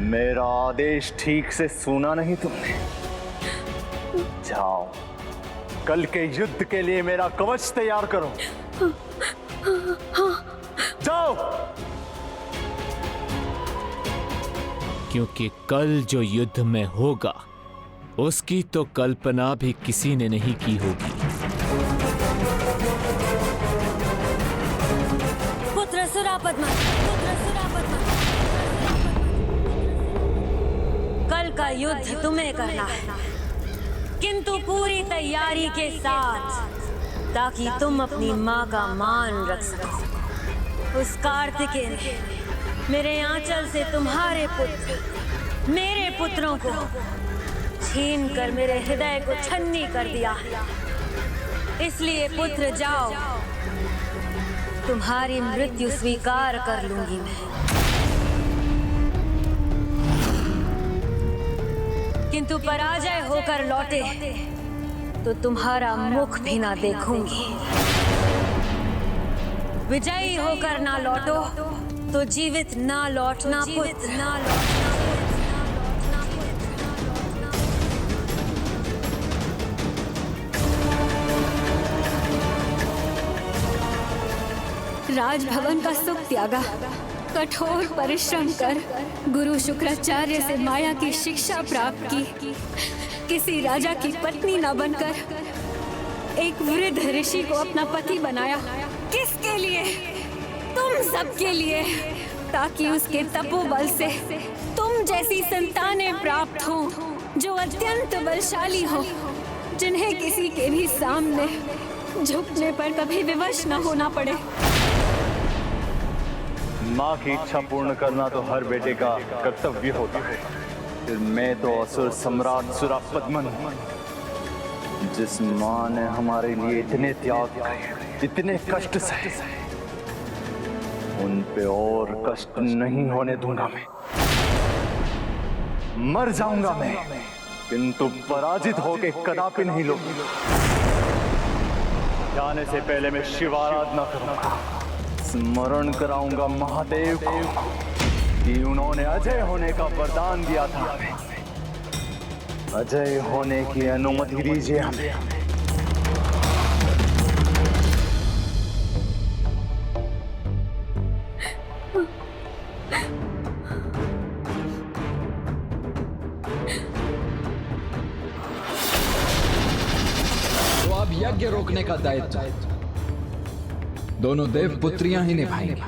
मेरा आदेश ठीक से सुना नहीं तुमने? जाओ, कल के युद्ध के लिए मेरा कवच तैयार करो। जाओ। क्योंकि कल जो युद्ध में होगा उसकी तो कल्पना भी किसी ने नहीं की होगी। पुत्र सुरापद्मा, कल का युद्ध तुम्हें करना है, किंतु पूरी तैयारी के साथ, ताकि तुम अपनी माँ का मान रख सको। उस कार्तिकेय ने मेरे आंचल से तुम्हारे पुत्र, मेरे पुत्रों को छीन कर मेरे हृदय को छन्नी कर दिया। इसलिए पुत्र जाओ, तुम्हारी मृत्यु स्वीकार कर लूंगी मैं, किंतु पराजय होकर लौटे तो तुम्हारा मुख भी ना देखूंगी। विजयी होकर ना लौटो तो जीवित ना लौटना पुत्र, ना लौटना। राजभवन का सुख त्यागा, कठोर परिश्रम कर गुरु शुक्राचार्य से माया की शिक्षा प्राप्त की, किसी राजा की पत्नी न बनकर एक वृद्ध ऋषि को अपना पति बनाया। किसके लिए? तुम सबके लिए, ताकि उसके तपोबल से तुम जैसी संतानें प्राप्त हों जो अत्यंत बलशाली हो, जिन्हें किसी के भी सामने झुकने पर कभी विवश न होना पड़े। माँ की इच्छा पूर्ण करना तो हर बेटे का कर्तव्य होता है। फिर मैं तो असुर सम्राट सुरापद्मन, जिस माँ ने हमारे लिए इतने त्याग, इतने कष्ट सहे, उन पे और कष्ट नहीं होने दूंगा मैं। मर जाऊंगा मैं, किंतु पराजित होके कदापि नहीं लूंगा। जाने से पहले मैं शिवाराधना करूंगा, स्मरण कराऊंगा महादेव को कि उन्होंने अजय होने का वरदान दिया था। अजय होने की अनुमति दीजिए हमें। तो अब यज्ञ रोकने का दायित्व दोनों देव पुत्रियां ही निभाएंगी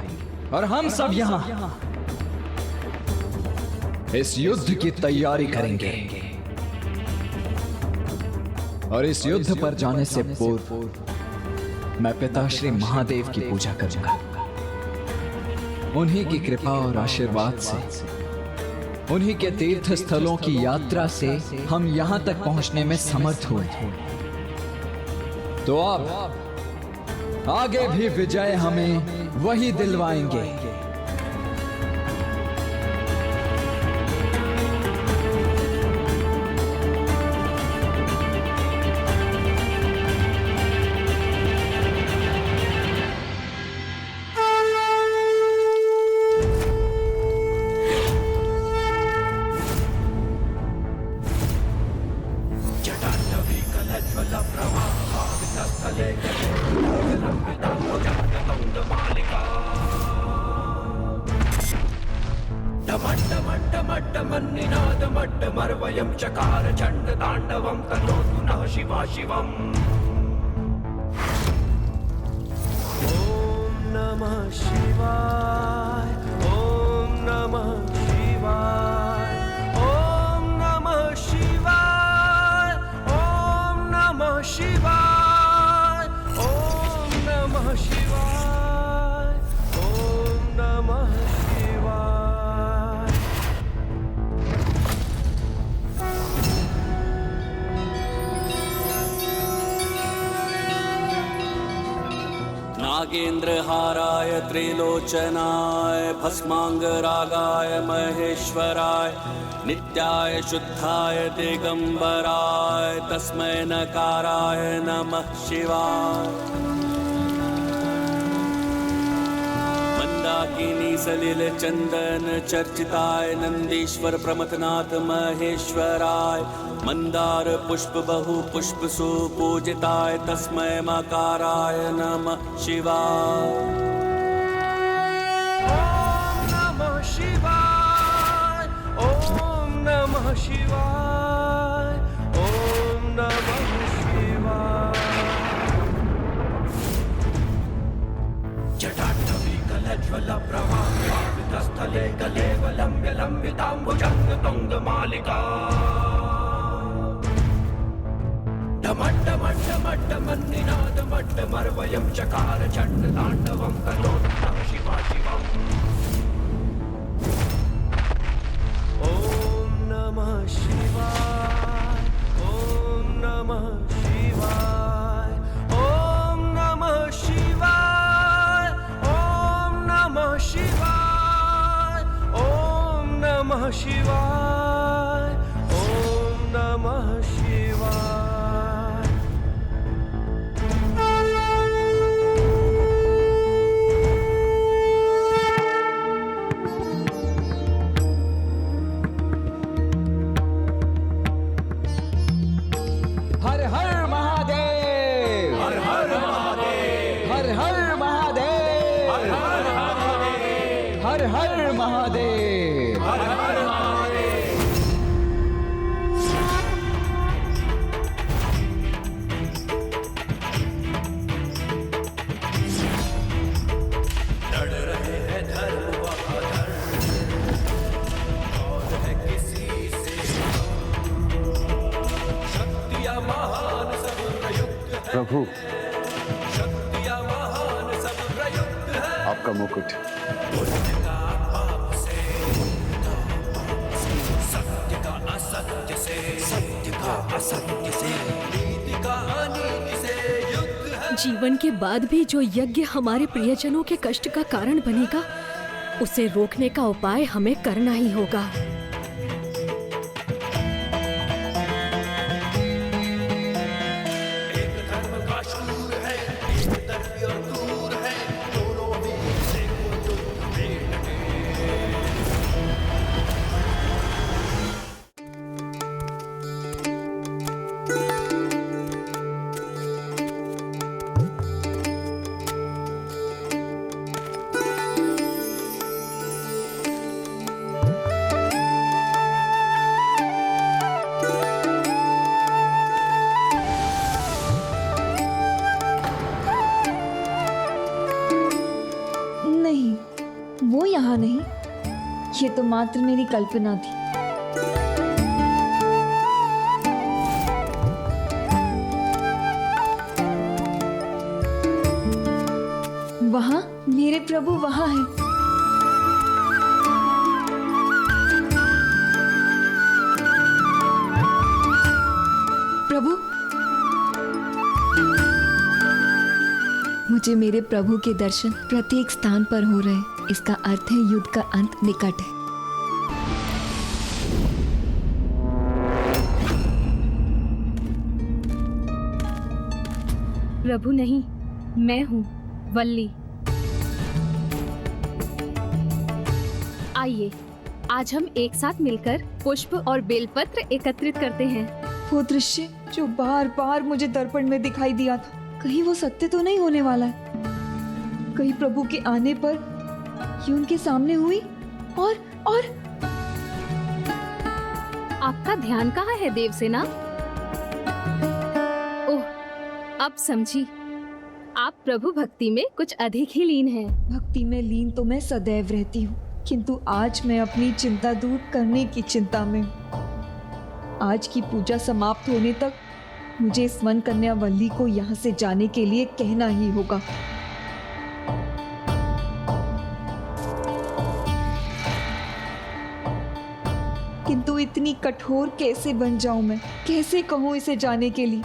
और हम सब यहाँ इस युद्ध की तैयारी करेंगे। और इस युद्ध पर जाने से पूर्व मैं पिताश्री महादेव की पूजा करूंगा। उन्हीं की कृपा और आशीर्वाद से, उन्हीं के तीर्थ स्थलों की यात्रा से हम यहां तक पहुंचने में समर्थ हुए। तो अब आगे भी विजय हमें वही दिलवाएंगे। मर्वयं चकार चंड तांडवं तनोतु नः शिवा शिवम्। ओम नमः शिवाय, ओम नमः शिवाय, ओम नमः शिवाय, ओम नमः शिवाय, ओम नमः शिवाय, ओम नमः शिवाय। नागेन्द्रहाराय त्रिलोचनाय भस्मांगरागाय महेश्वराय नित्याय शुद्धाय दिगंबराय तस्मै नकाराय नमः शिवाय। मंदाकिनी सलिल चंदन चर्चिताय नंदीश्वर प्रमथनाथ महेश्वराय मंदार पुष्प बहु पुष्प सुपूजिताय तस्मै मकाराय नमः शिवाय। ओम नमः शिवाय, ओम नमः शिवाय, ओम नमः शिवाय। जटाटवी कलज्वल प्रवाहस्थले कलेव लम्ब्य लम्बिताम्बुजंग तुंग मालिका डमड्डमड्डमड्डमन्निनाद मड्डमर्वयं चकार चण्ड ताण्डवं तनोतु नः शिवा शिवम्। ओम नमः शिवाय, ओम नमः शिवाय, ओम नमः शिवाय, ओम नमः शिवाय, ओम नमः शिवाय, ओम नमः शिवाय। हर हर महादेव, हर हर महादेव, हर हर महादेव, हर हर महादेव, हर हर महादेव, हर हर महादेव। लड़ रहे हैं धर्म व अधर्म, कौन है किसी से शक्तियाँ महान सब प्रयुक्त है, प्रभु, शक्तियाँ महान सब प्रयुक्त है। आपका मुकुट। पुण्य का पाप से, सत्य का असत्य से, सत्य का असत्य से, नीति का अनीति से युद्ध है। जीवन के बाद भी जो यज्ञ हमारे प्रियजनों के कष्ट का कारण बनेगा, उसे रोकने का उपाय हमें करना ही होगा। एक धर्म का शूर है, एक तरफी और दूर है, दोनों में से कोई युद्ध में लगे। नहीं, वो यहाँ नहीं। ये तो मात्र मेरी कल्पना थी। वहाँ मेरे प्रभु वहाँ हैं। प्रभु, मुझे मेरे प्रभु के दर्शन प्रत्येक स्थान पर हो रहे हैं। इसका अर्थ है युद्ध का अंत निकट है। प्रभु नहीं, मैं हूँ वल्ली। आइए, आज हम एक साथ मिलकर पुष्प और बेलपत्र एकत्रित करते हैं। वो दृश्य जो बार बार मुझे दर्पण में दिखाई दिया था, कहीं वो सत्य तो नहीं होने वाला है? कहीं प्रभु के आने पर ये उनके सामने हुई और आपका ध्यान कहाँ है देवसेना? ओह, अब समझी। आप प्रभु भक्ति में कुछ अधिक ही लीन हैं। भक्ति में लीन तो मैं सदैव रहती हूँ, किंतु आज मैं अपनी चिंता दूर करने की चिंता में हूँ। आज की पूजा समाप्त होने तक मुझे इस वन कन्या वल्ली को यहाँ से जाने के लिए कहना ही होगा। किंतु इतनी कठोर कैसे बन जाऊं मैं? कैसे कहूँ इसे जाने के लिए?